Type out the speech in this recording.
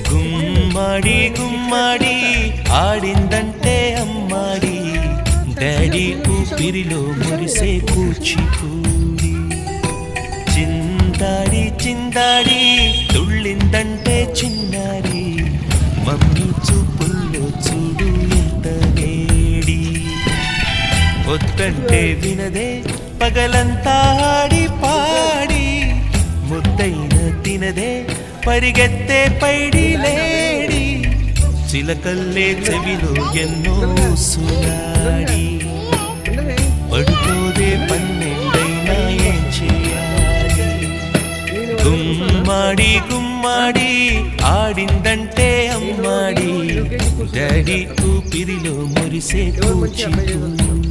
గుమ్మాడి గుమ్మాడి ఆడిందంటే అమ్మాడి డాడీ ఊపిరిలో మురిసే కూచిపూడి చిందాడి చిందాడి తుళ్ళిందంటే చిన్నారి మమ్మీ చూపుల్లో చూడు ఎంత వేడి వద్దంటే వినదే పగలంతా ఆడి పాడి ముద్దైన తినదే పరిగెత్తే పైడి లేడి చిలకల్లే చెవిలో ఎన్నో సునాడి పడుకోదే పన్నెండైనా ఏం చేయాలి గుమ్మాడి గుమ్మాడి ఆడిందంటే అమ్మాడి డాడీ ఊపిరిలో మురిసే కూచిపూడి